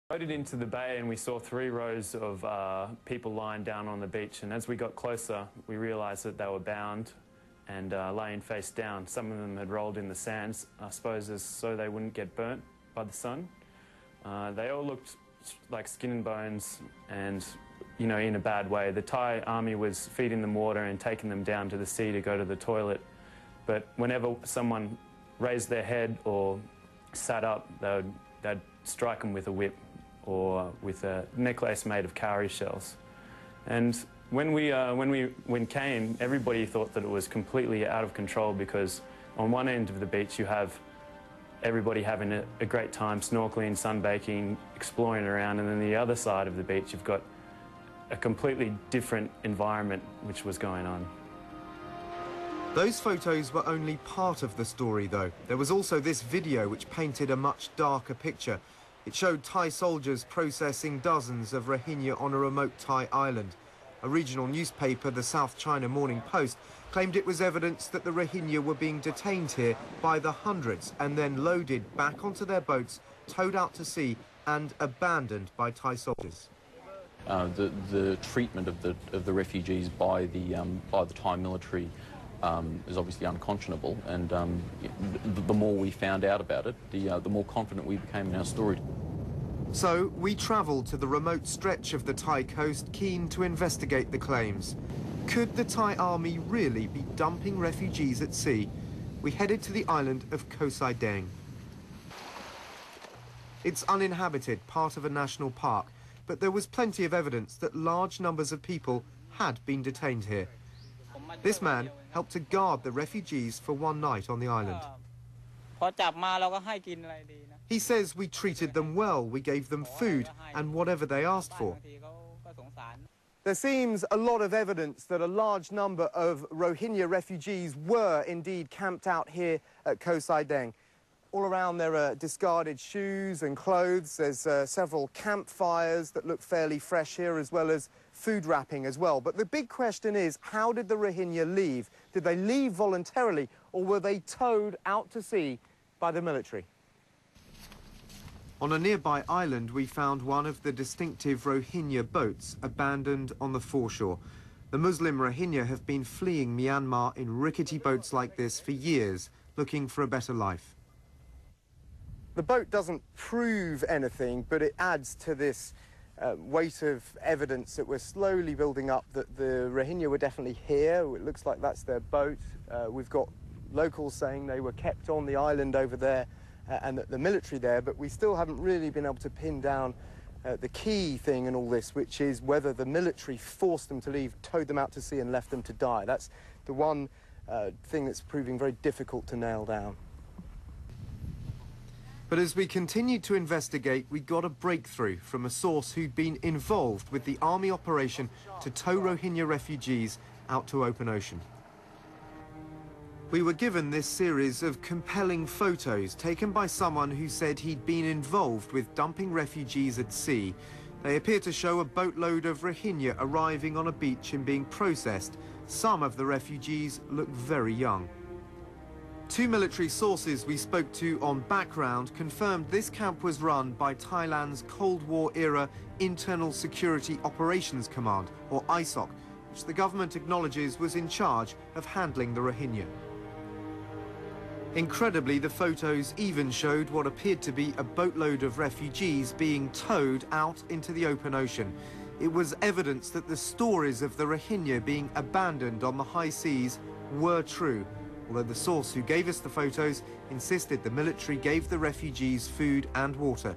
Floated into the bay and we saw 3 rows of people lying down on the beach, and as we got closer we realised that they were bound and laying face down. Some of them had rolled in the sands, I suppose so they wouldn't get burnt by the sun. They all looked like skin and bones and, you know, in a bad way. The Thai army was feeding them water and taking them down to the sea to go to the toilet, but whenever someone raised their head or sat up, they'd strike them with a whip or with a necklace made of cowrie shells. And when we came, everybody thought that it was completely out of control, because on one end of the beach you have everybody having a great time snorkeling, sunbaking, exploring around, and then the other side of the beach you've got a completely different environment which was going on. Those photos were only part of the story, though. There was also this video which painted a much darker picture. It showed Thai soldiers processing dozens of Rohingya on a remote Thai island. A regional newspaper, the South China Morning Post, claimed it was evidence that the Rohingya were being detained here by the hundreds and then loaded back onto their boats, towed out to sea and abandoned by Thai soldiers. The treatment of the refugees by the Thai military is obviously unconscionable, and the more we found out about it, the more confident we became in our story. So we travelled to the remote stretch of the Thai coast, keen to investigate the claims. Could the Thai army really be dumping refugees at sea? We headed to the island of Koh Sai Dang. It's uninhabited, part of a national park, but there was plenty of evidence that large numbers of people had been detained here. This man helped to guard the refugees for one night on the island. He says we treated them well, we gave them food and whatever they asked for. There seems a lot of evidence that a large number of Rohingya refugees were indeed camped out here at Koh Sai Dang. All around there are discarded shoes and clothes. There's several campfires that look fairly fresh here, as well as food wrapping as well. But the big question is, how did the Rohingya leave? Did they leave voluntarily, or were they towed out to sea by the military? On a nearby island, we found one of the distinctive Rohingya boats abandoned on the foreshore. The Muslim Rohingya have been fleeing Myanmar in rickety boats like this for years, looking for a better life. The boat doesn't prove anything, but it adds to this weight of evidence that we're slowly building up that the Rohingya were definitely here. It looks like that's their boat. We've got locals saying they were kept on the island over there and that the military there, but we still haven't really been able to pin down the key thing in all this, which is whether the military forced them to leave, towed them out to sea and left them to die. That's the one thing that's proving very difficult to nail down. But as we continued to investigate, we got a breakthrough from a source who'd been involved with the army operation to tow Rohingya refugees out to open ocean. We were given this series of compelling photos taken by someone who said he'd been involved with dumping refugees at sea. They appear to show a boatload of Rohingya arriving on a beach and being processed. Some of the refugees look very young. 2 military sources we spoke to on background confirmed this camp was run by Thailand's Cold War-era Internal Security Operations Command, or ISOC, which the government acknowledges was in charge of handling the Rohingya. Incredibly, the photos even showed what appeared to be a boatload of refugees being towed out into the open ocean. It was evidence that the stories of the Rohingya being abandoned on the high seas were true, although the source who gave us the photos insisted the military gave the refugees food and water.